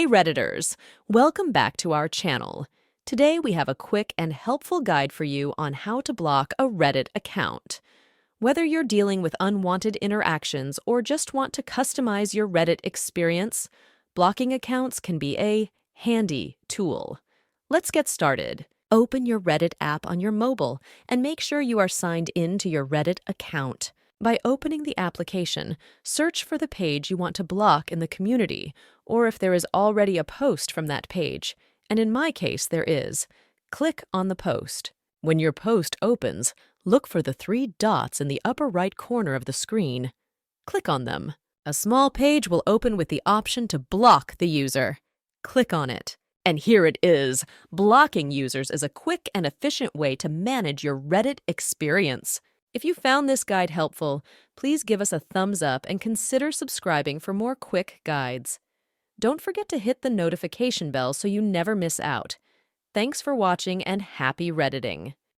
Hey Redditors, welcome back to our channel. Today we have a quick and helpful guide for you on how to block a Reddit account. Whether you're dealing with unwanted interactions or just want to customize your Reddit experience, blocking accounts can be a handy tool. Let's get started. Open your Reddit app on your mobile and make sure you are signed in to your Reddit account. By opening the application, search for the page you want to block in the community, or if there is already a post from that page, and in my case there is. Click on the post. When your post opens, look for the three dots in the upper right corner of the screen. Click on them. A small page will open with the option to block the user. Click on it. And here it is. Blocking users is a quick and efficient way to manage your Reddit experience. If you found this guide helpful, please give us a thumbs up and consider subscribing for more quick guides. Don't forget to hit the notification bell so you never miss out. Thanks for watching and happy Redditing!